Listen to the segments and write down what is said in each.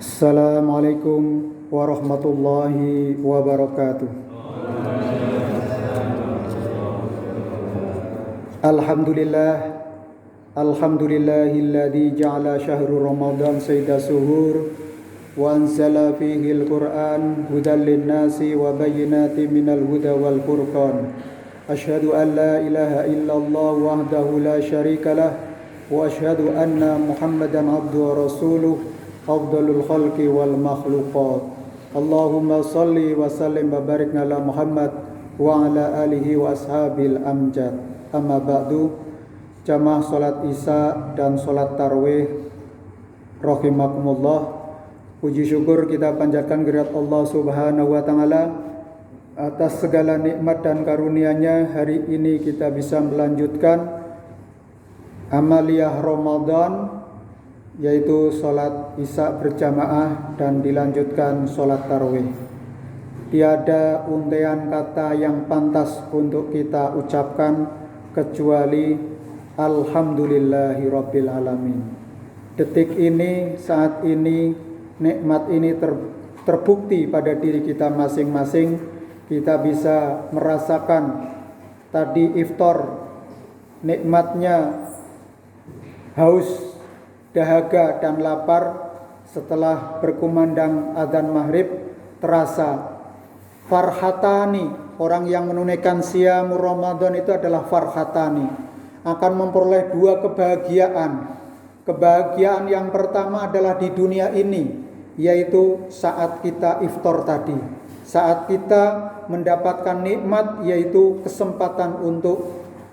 Assalamualaikum warahmatullahi wabarakatuh. Alhamdulillahilladzi ja'ala syahrul Ramadan sayyida suhur wa anzala fihil Qur'an hudan linnasi wa bayyinatin minal huda wal furqan. Asyhadu an la ilaha illallah wahdahu la syarikalah wa asyhadu anna Muhammadan abduhu wa rasuluh afdalul khalqi wal makhluqat. Allahumma salli wa sallim wa barik ala Muhammad wa ala alihi wa ashabil amjad. Amma ba'du, jamaah salat isya dan salat tarawih rahimakumullah. Puji syukur kita panjatkan kehadirat Allah Subhanahu wa taala atas segala nikmat dan karunia-Nya. Hari ini kita bisa melanjutkan amaliyah Ramadan, yaitu sholat isya berjamaah dan dilanjutkan sholat tarawih. Tiada untaian kata yang pantas untuk kita ucapkan kecuali Alhamdulillahi Rabbil Alamin. Detik ini, saat ini, nikmat ini terbukti pada diri kita masing-masing. Kita bisa merasakan tadi iftar, nikmatnya haus, dahaga dan lapar. Setelah berkumandang adzan maghrib, terasa farhatani. Orang yang menunaikan siyam Ramadan itu adalah farhatani, akan memperoleh dua kebahagiaan. Kebahagiaan yang pertama adalah di dunia ini, yaitu saat kita iftar tadi, saat kita mendapatkan nikmat, yaitu kesempatan untuk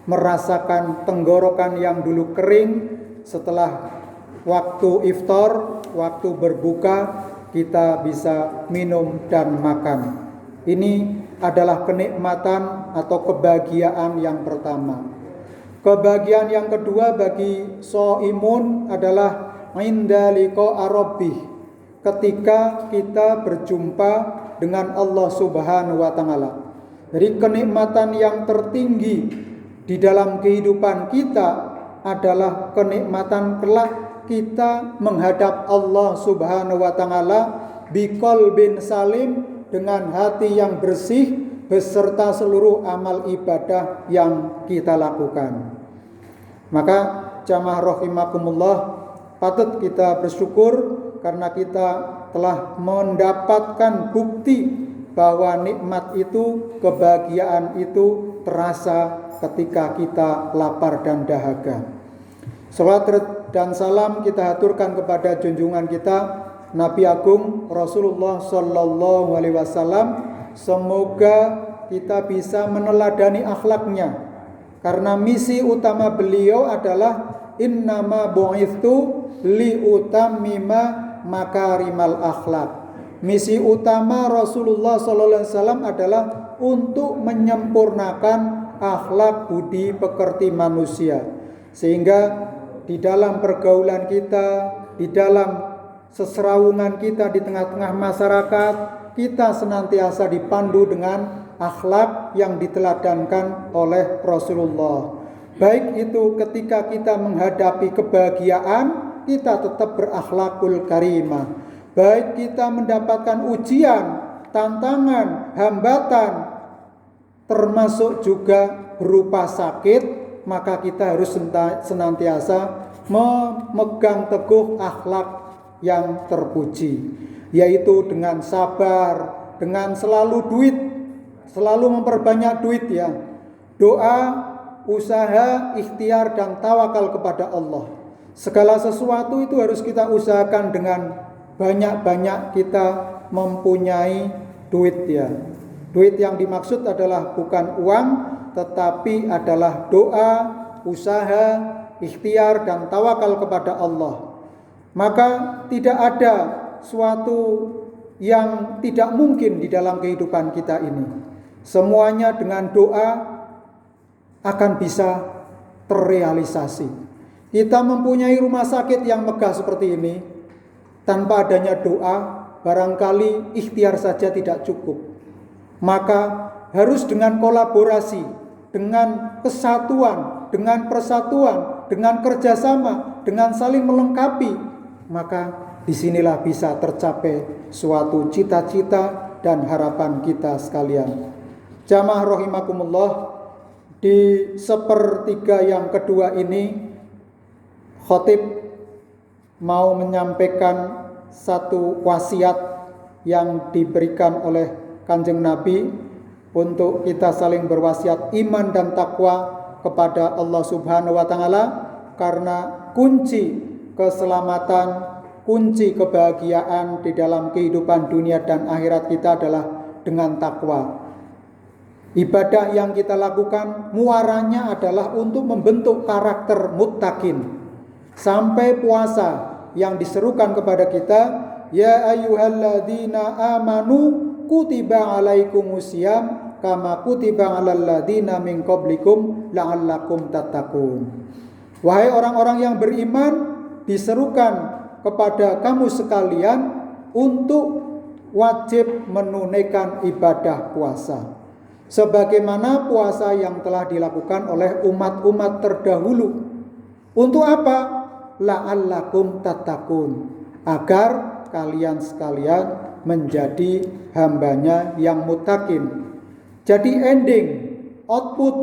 merasakan tenggorokan yang dulu kering. Setelah waktu iftar, waktu berbuka, kita bisa minum dan makan. Ini adalah kenikmatan atau kebahagiaan yang pertama. Kebahagiaan yang kedua bagi shaimun adalah inda liqa'a rabbih, ketika kita berjumpa dengan Allah Subhanahu wa taala. Jadi kenikmatan yang tertinggi di dalam kehidupan kita adalah kenikmatan kelak kita menghadap Allah Subhanahu wa taala biqalbin salim, dengan hati yang bersih beserta seluruh amal ibadah yang kita lakukan. Maka jamaah rahimakumullah, patut kita bersyukur karena kita telah mendapatkan bukti bahwa nikmat itu, kebahagiaan itu terasa ketika kita lapar dan dahaga. Salawat dan salam kita haturkan kepada junjungan kita Nabi Agung Rasulullah Sallallahu Alaihi Wasallam. Semoga kita bisa meneladani akhlaknya, karena misi utama beliau adalah innama bu'itsu liutammima makarimal akhlak. Misi utama Rasulullah Sallallahu Alaihi Wasallam adalah untuk menyempurnakan akhlak budi pekerti manusia, sehingga di dalam pergaulan kita, di dalam seserawungan kita di tengah-tengah masyarakat, kita senantiasa dipandu dengan akhlak yang diteladankan oleh Rasulullah. Baik itu ketika kita menghadapi kebahagiaan, kita tetap berakhlakul karimah. Baik kita mendapatkan ujian, tantangan, hambatan, termasuk juga berupa sakit, maka kita harus senantiasa memegang teguh akhlak yang terpuji, yaitu dengan sabar, dengan selalu duit, selalu memperbanyak duit ya. Doa, usaha, ikhtiar dan tawakal kepada Allah. Segala sesuatu itu harus kita usahakan dengan banyak-banyak kita mempunyai duit ya. Duit yang dimaksud adalah bukan uang, tetapi adalah doa, usaha, ikhtiar dan tawakal kepada Allah. Maka tidak ada suatu yang tidak mungkin di dalam kehidupan kita ini. Semuanya dengan doa akan bisa terrealisasi. Kita mempunyai rumah sakit yang megah seperti ini, tanpa adanya doa, barangkali ikhtiar saja tidak cukup. Maka harus dengan kolaborasi, dengan kesatuan, dengan persatuan, dengan kerjasama, dengan saling melengkapi, maka disinilah bisa tercapai suatu cita-cita dan harapan kita sekalian. Jamaah rahimakumullah, di sepertiga yang kedua ini khatib mau menyampaikan satu wasiat yang diberikan oleh Kanjeng Nabi untuk kita saling berwasiat iman dan takwa kepada Allah Subhanahu wa taala, karena kunci keselamatan, kunci kebahagiaan di dalam kehidupan dunia dan akhirat kita adalah dengan takwa. Ibadah yang kita lakukan muaranya adalah untuk membentuk karakter muttaqin. Sampai puasa yang diserukan kepada kita, ya ayyuhalladzina amanu kutiba alaikumusiyam kama kutiba alal ladzina min qablikum la'allakum tattaqun. Wahai orang-orang yang beriman, diserukan kepada kamu sekalian untuk wajib menunaikan ibadah puasa sebagaimana puasa yang telah dilakukan oleh umat-umat terdahulu. Untuk apa? La'allakum tattaqun, agar kalian sekalian menjadi hambanya yang muttaqin. Jadi ending, output,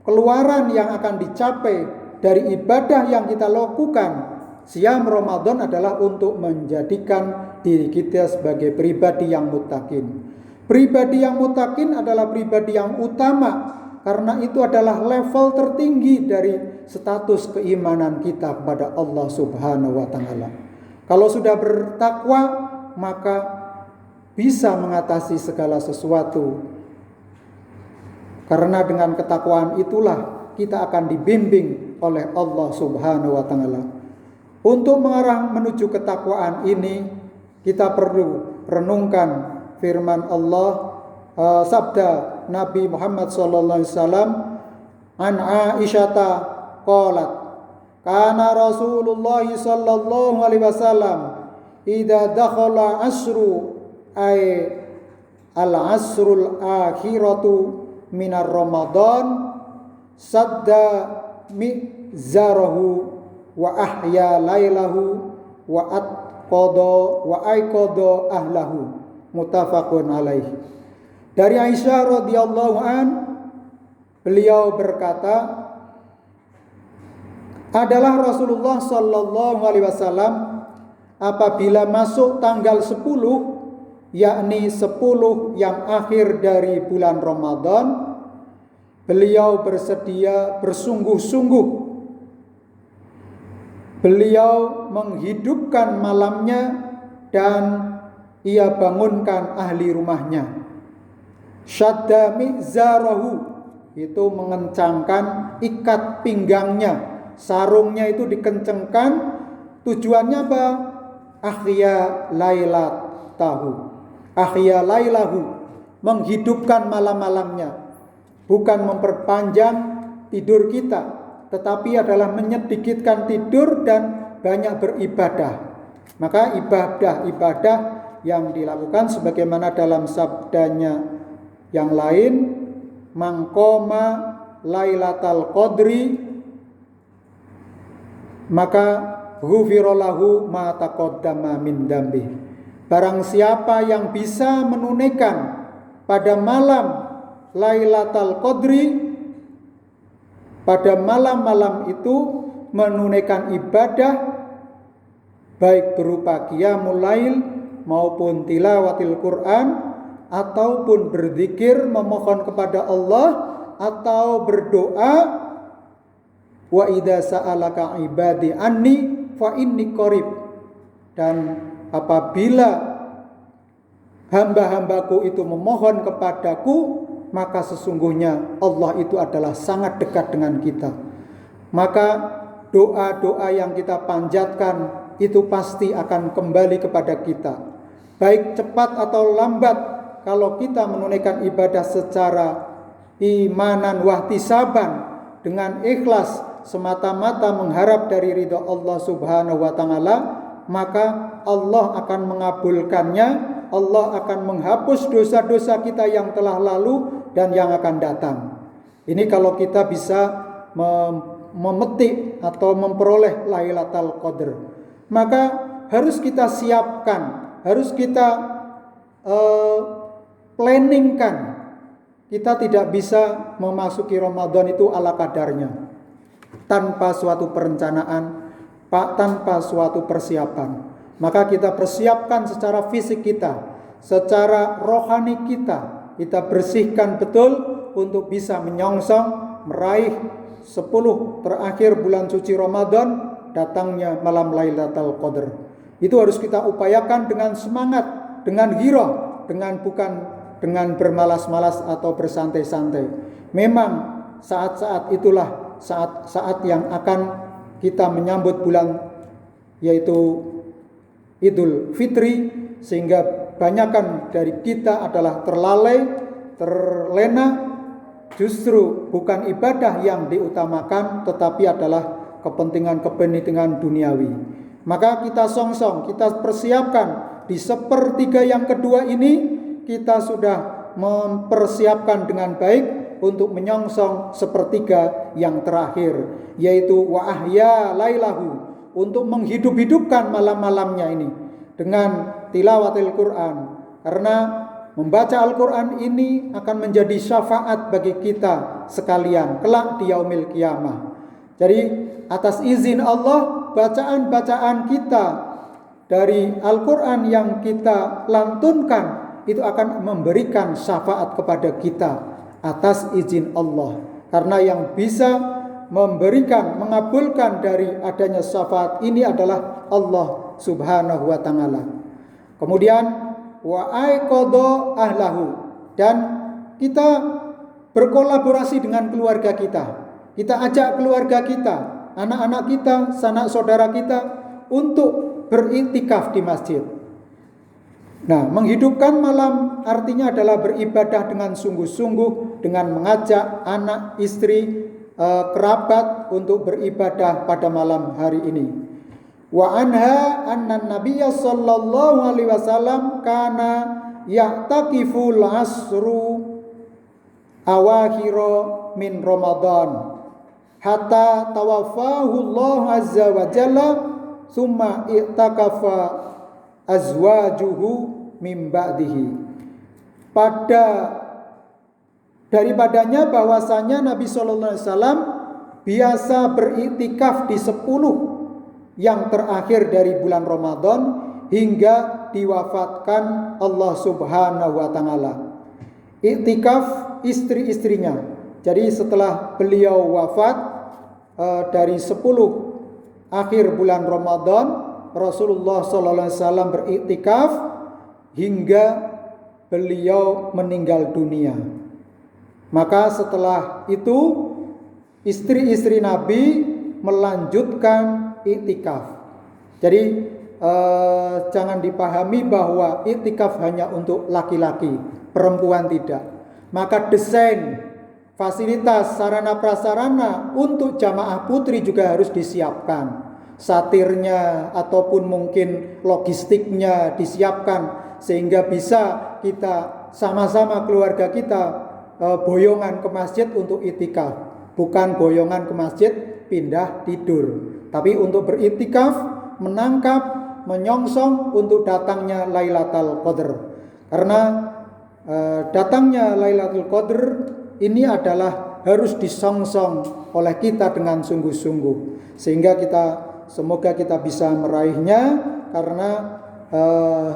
keluaran yang akan dicapai dari ibadah yang kita lakukan siam Ramadan adalah untuk menjadikan diri kita sebagai pribadi yang muttaqin. Pribadi yang muttaqin adalah pribadi yang utama, karena itu adalah level tertinggi dari status keimanan kita kepada Allah Subhanahu wa taala. Kalau sudah bertakwa, maka bisa mengatasi segala sesuatu. Karena dengan ketakwaan itulah kita akan dibimbing oleh Allah Subhanahu wa taala. Untuk mengarah menuju ketakwaan ini, kita perlu renungkan firman Allah, sabda Nabi Muhammad sallallahu alaihi wasallam, an Aisyata qalat kana Rasulullah sallallahu alaihi wasallam idza dakhala asru ay al-asrul akhiratu minar Ramadan sadda mizarahu wa ahya lailahu wa atqada wa aiqada ahlahu, muttafaqun alaih. Dari Aisyah radhiyallahu an, beliau berkata, adalah Rasulullah sallallahu alaihi wasallam apabila masuk tanggal 10, yakni 10 yang akhir dari bulan Ramadan, beliau bersedia bersungguh-sungguh. Beliau menghidupkan malamnya dan ia bangunkan ahli rumahnya. Syadda mizarahu, itu mengencangkan ikat pinggangnya, sarungnya itu dikencangkan. Tujuannya apa? Ahya lailahu, menghidupkan malam-malamnya, bukan memperpanjang tidur kita, tetapi adalah menyedikitkan tidur dan banyak beribadah. Maka ibadah yang dilakukan sebagaimana dalam sabdanya yang lain, mangkoma lailatal qadri maka ghufirallahu ma taqaddama min dambi. Barang siapa yang bisa menunaikan pada malam Lailatul Qadri, pada malam-malam itu menunaikan ibadah baik berupa qiyamul lail maupun tilawatil Quran, ataupun berzikir memohon kepada Allah, atau berdoa, wa idza sa'alaka ibadi anni fa inni qarib, dan apabila hamba-hambaku itu memohon kepadaku, maka sesungguhnya Allah itu adalah sangat dekat dengan kita. Maka doa-doa yang kita panjatkan itu pasti akan kembali kepada kita, baik cepat atau lambat. Kalau kita menunaikan ibadah secara imanan wahtisaban, dengan ikhlas semata-mata mengharap dari ridha Allah Subhanahu wa taala, maka Allah akan mengabulkannya. Allah akan menghapus dosa-dosa kita yang telah lalu dan yang akan datang. Ini kalau kita bisa memetik atau memperoleh Lailatul Qadar. maka harus kita siapkan, harus kita planningkan. Kita tidak bisa memasuki Ramadan itu ala kadarnya, tanpa suatu perencanaan, tanpa suatu persiapan. Maka kita persiapkan secara fisik kita, secara rohani kita bersihkan betul untuk bisa menyongsong meraih 10 terakhir bulan suci Ramadan, datangnya malam Lailatul Qadar. Itu harus kita upayakan dengan semangat, dengan ghirah, bukan dengan bermalas-malas atau bersantai-santai. Memang saat-saat itulah saat-saat yang akan kita menyambut bulan yaitu Idul Fitri, sehingga banyakan dari kita adalah terlalai, terlena. Justru bukan ibadah yang diutamakan, tetapi adalah kepentingan duniawi. Maka kita songsong, kita persiapkan di sepertiga yang kedua ini, kita sudah mempersiapkan dengan baik untuk menyongsong sepertiga yang terakhir, yaitu wa ahya lailahu, untuk menghidup-hidupkan malam-malamnya ini dengan tilawatil Quran. Karena membaca Al-Quran ini akan menjadi syafaat bagi kita sekalian kelak di yaumil qiyamah. Jadi atas izin Allah, bacaan-bacaan kita dari Al-Quran yang kita lantunkan itu akan memberikan syafaat kepada kita atas izin Allah. Karena yang bisa memberikan, mengabulkan dari adanya syafaat ini adalah Allah Subhanahu wa ta'ala. Kemudian wa aiqadha ahlahu, dan kita berkolaborasi dengan keluarga kita. Kita ajak keluarga kita, anak-anak kita, sanak saudara kita untuk beriktikaf di masjid. Nah, menghidupkan malam artinya adalah beribadah dengan sungguh-sungguh, dengan mengajak anak, istri, kerabat untuk beribadah pada malam hari ini. Wa anha anna nabiyya sallallahu alaihi wasallam kana ya'takiful asru awakhira min Ramadan hatta tawaffahu Allah azza wa jalla summa i'takafa azwajuhu min ba'dihi. Daripadanya bahwasanya Nabi sallallahu alaihi wasallam biasa beriktikaf di 10 yang terakhir dari bulan Ramadan hingga diwafatkan Allah Subhanahu wa ta'ala. Iktikaf istri-istrinya. Jadi setelah beliau wafat dari 10 akhir bulan Ramadan, Rasulullah sallallahu alaihi wasallam beriktikaf hingga beliau meninggal dunia. Maka setelah itu istri-istri Nabi melanjutkan iktikaf. Jadi jangan dipahami bahwa iktikaf hanya untuk laki-laki, perempuan tidak. Maka desain fasilitas sarana prasarana untuk jamaah putri juga harus disiapkan. Satirnya ataupun mungkin logistiknya disiapkan sehingga bisa kita sama-sama keluarga kita boyongan ke masjid untuk iktikaf, bukan boyongan ke masjid pindah tidur. Tapi untuk beriktikaf, menangkap, menyongsong untuk datangnya Lailatul Qadar. Karena datangnya Lailatul Qadar ini adalah harus disongsong oleh kita dengan sungguh-sungguh. Sehingga semoga kita bisa meraihnya, karena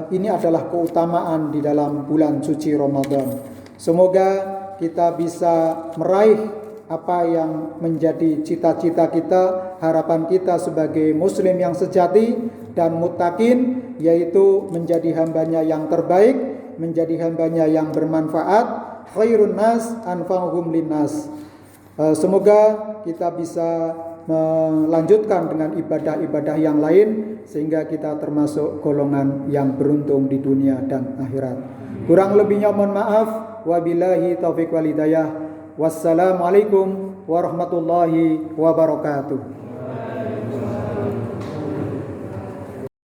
ini adalah keutamaan di dalam bulan suci Ramadan. Semoga kita bisa meraih apa yang menjadi cita-cita kita, harapan kita sebagai muslim yang sejati dan muttaqin, yaitu menjadi hambanya yang terbaik, menjadi hambanya yang bermanfaat, khairun nas anfa'uhum linnas. Semoga kita bisa melanjutkan dengan ibadah-ibadah yang lain sehingga kita termasuk golongan yang beruntung di dunia dan akhirat. Kurang lebihnya mohon maaf. Wabillahi taufiq wal hidayah. Wassalamualaikum warahmatullahi wabarakatuh.